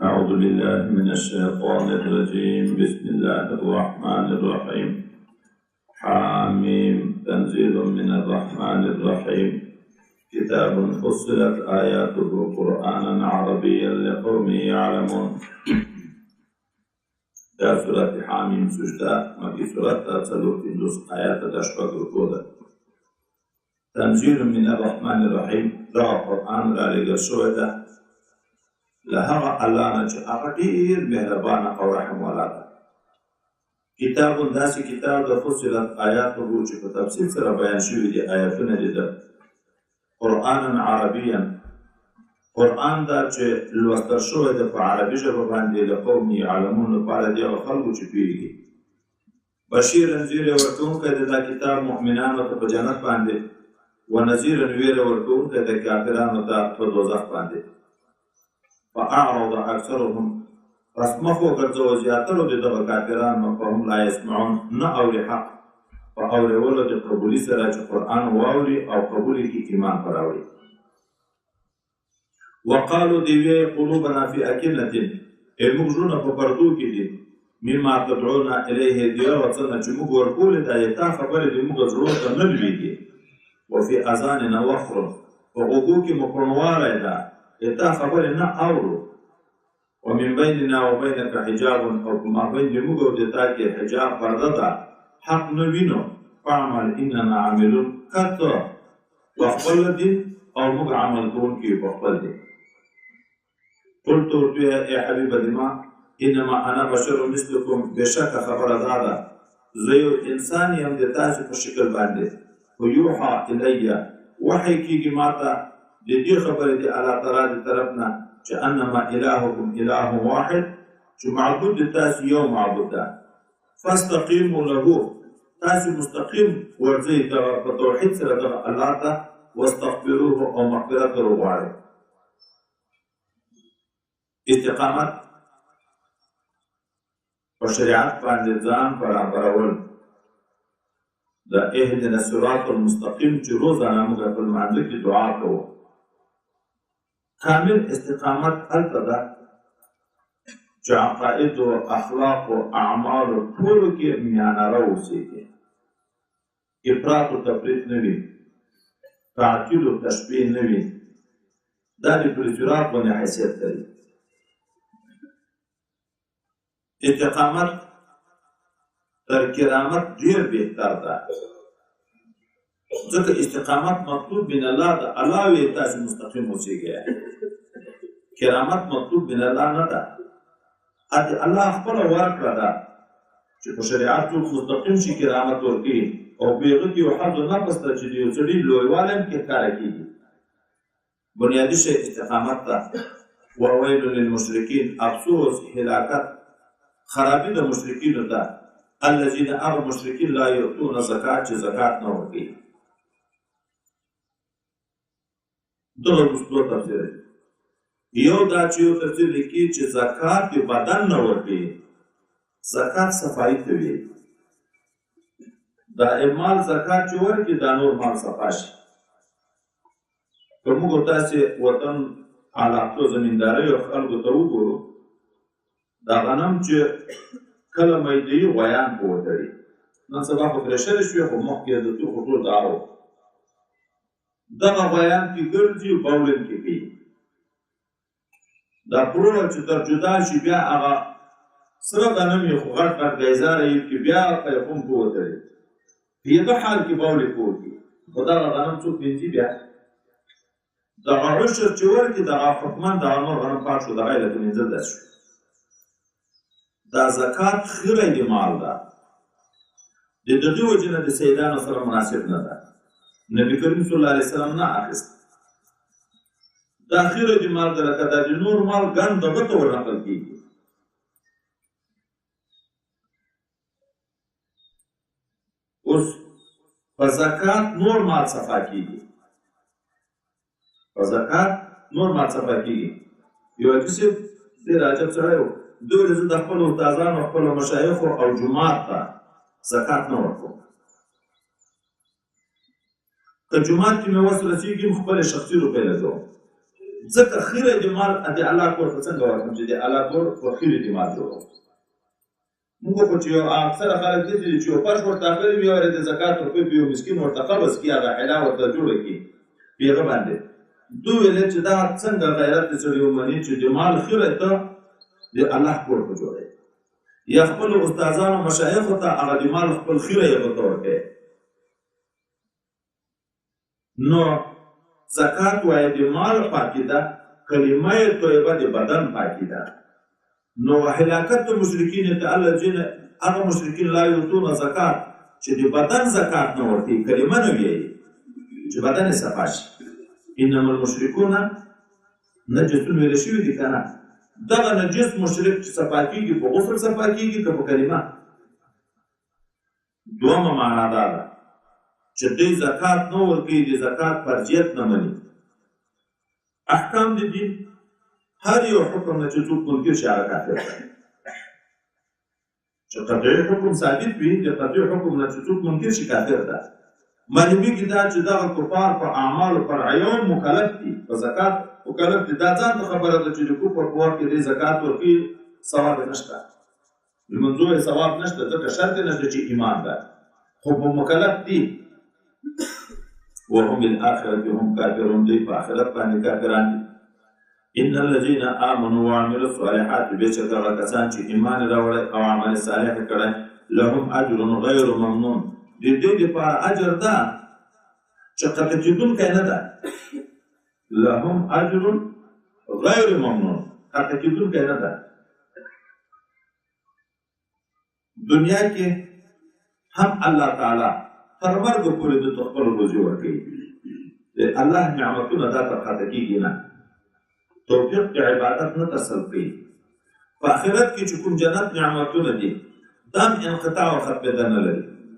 أعوذ بالله من الشيطان الرجيم. بسم الله الرحمن الرحيم. حاميم تنزيل من الرحمن الرحيم. كتاب فصلت آياته قرآنا عربيا لقوم يعلمون. دا سورة حاميم سجدة مكي سورة تسلوك اندوس آيات دشبك ركودا. تنزيل من الرحمن الرحيم. دا قرآن را لگل شوئده لهغه الله نه چې هغه ډېر مهربانه او رحم والا ده. کتاب داسې کتاب د فصلت آیاته چې په تفصیل سره بیان شوي دي آیاتونه دي د قرآنا عربیا. قرآن دا چې لوستل شوی ده په عربي ژبه باندې د قوم یعلمون لپاره د هغو خلکو چې پوهېږي. بشیرا زیری ورکوونکی د دا کتاب مؤمنانو ته په جنت باندې و نذیرا ویره ورکوونکی د کافرانو ته په دوزخ باندې. فأعرض أكثرهم پس مخو ګرځوه زیاترو د دغه کافرانو فهم لا یسمعون نه اوري حق په اورېولو د قبولي سره چې قرآن واوري او قبول یې کړي ایمان په راوړي. وقالو دی ویې قلوبنا فی اکنة موږ زړونه په پردو کې دي مما تدعونا الیه د هغه څه نه چې موږ ورکولې دا یې تا خبرې د موږ زړونو ته نه لوېږي. وفي اذاننا وقر په غوږو کې مو کوڼوالی ده تا خبر نه اورو. ومن بیننا و بینک حجاب او ما بین د موږ او د تا کې حجاب پرده ده حق نه وینو. فاعمل اننا عاملون کته په خپل دین او موږ عمل کوونکي په خپل دین. قلت ورته ای حبیبه دما انما انا بشر مثلکم بشک خبره دا ده زه یو انسان یم د تاسو په شکل باندې و یوحى الیه وحی کېږي ماته د دې خبرې د الله تعالی د طرف نه چې انما الهکم اله واحد چې معبود د تاسو یو معبود ده. فاستقیموا له تاسو مستقیم ورځئ په توحید سره دغه الله ته واستغفروه او مغفرت ورته وغواړئ. استقامت په شریعت باندې ځان برابرول د اهدنا الصراط المستقیم چې روزانه موږ په لمانځه کې دعا کوو. کامل استقامت هلته ده چې عقاید و اخلاق و اعمال ټولو کې میانره اوسېږي. افراط و تفریط نه وي، تعطیل و تشبیه نه وي. دا د پر صراط باندې حیثیت لري. استقامت تر کرامت ډېر بهتر ده ځکه استقامت مطلوب من الله ده. الله وی تاسو مستقیم اوسئ. کرامت مطلوب من الله نه ده. الله خپل ورکړه ده چې په شریعت کې مستقیم شي کرامت ورکړي او بیغه کې حد نفس ته چې یو سړي لویوالی کې کار کېږي. بنیادي شی استقامت ده. وویل للمشرکین افسوس هلاکت خرابي د مشرکینو ده الذین هغه مشرکین لا یؤتون زکات چې زکات نه ورکوي. دغه دوه تفسیر دی. یو دا چې یو تفسیر لیکي چې زکات د بدن نه ورکوي. زکات صفایي ته وایي. دا مال زکات چې ورکړي دا نور مال صفا شي. که موږ تاسې وطن علاقو زمیندارۍ او خلکو ته وګورو دا غنم چې کله میدهي غویان په وتړي نن سبا خو پرېشرې شوې خو مخکې د توخو ټول دا و دغه غویان کې ګرځي او باولن کې کوي. دا پروړه چې تر جدا شي بیا هغه سره غنم یې خو غټ غټ ګیزاره یې کې بیا پیغام په وتړي په یوه حال کې باولې کوي خو دغه غنم څوک وینځي بیا دغه عشر چې ورکړي دغه حکمان دغه نور غنم پاک شو دغه یې لکه مینځل داسې شو. دا زکات خیره د مال ده. د دغې وجې نه د سیدانو سره مناسب نه ده. نبي کریم صلی الله علیه وسلم نه اخیست. دا خیره د مال ده لکه دا د نور مال ګڼ دغه ته ورنقل کېږي. اوس په زکات نور مال صفا کېږي. په زکات نور مال صفا کېږي. یو حدیث ډېر عجب سړی و. دوی زه د خپلو استادانو خپلو مشایخو او جومات ته زکات نه ورکوم. که جومات کې مې وس رسېږي خپلې شخصي روپۍ لګوم ځکه خیره د مال د الله کور ته څنګه ورکړم چې د الله کور په خیره د مال جوړوم. موږ خو چې اکثره خلک دې دي چې یو فرش ورته اخلي وي او د زکات ورکوي په یو مسکین ورته قبض کړي هغه حلا ورته جوړه کړي په هغه باندې دوی ویل چې دا څنګه غیرت د سړي ومني چې د مال خیره ته د الله کور ته جوړوي یا خپل استادانو مشایخو ته هغه د مال خپل خیره یې ورته ورکوي. نو زکات وایي د مال پاکي ده، کلمه طیبه د بدن پاکي ده. نو هلاکت مشرکین ته الذین هغه مشرکین لا یؤتون زکات چې د بدن زکات نه ورکوي، کلمه نه وایي چې بدن یې صفا شي. انما المشرکون نجسون ویل شوي دي که نه؟ دغه نجس مشرک چې صفا کېږي په غسل صفا کېږي که په کلمه؟ دویمه معنا دا ده چې دوی زکات نه ورکوي، د زکات فرضیت نه مني. احکام د دین هر یو حکم نه چې څوک منکر شي هغه کافر دی. چې قطعي حکم ثابت وي د قطعي حکم نه چې څوک منکر شي کافر ده. معلومیږي دا چې دغه کفار په اعمالو فرعیو مکلف دي، په زکات مکلف دي. دا ځان ته خبره ده چې د کفر په وخت کې دی زکات ورکوي ثواب یې نشته، لمونځو یې ثواب نشته، ځکه شرط یې نشته چې ایمان ده، خو په مکلف دي. وهم بالآخرة هم کافرون، دوی په آخرت باندې کافران دي. ان الذين آمنوا وعملوا الصالحات بشک هغه کسان چې ایمان راوړی او عمل صالح کړی لهم اجر غیر ممنون، د دې لپاره اجر ده چې قطع کېدونکی نه ده. لهم اجر غیر ممنون، قطع کېدونکی نه ده. دنیا کې هم الله تعالی تر مرګ پورې د خپل روزي ورکوي. د الله نعمتونه دا ته قطع کېږي نه. توفیق د عبادت نه تصل کوي. په آخرت کې چې کوم جنت نعمتونه دي دا انقطاع او ختمېدا نه لري.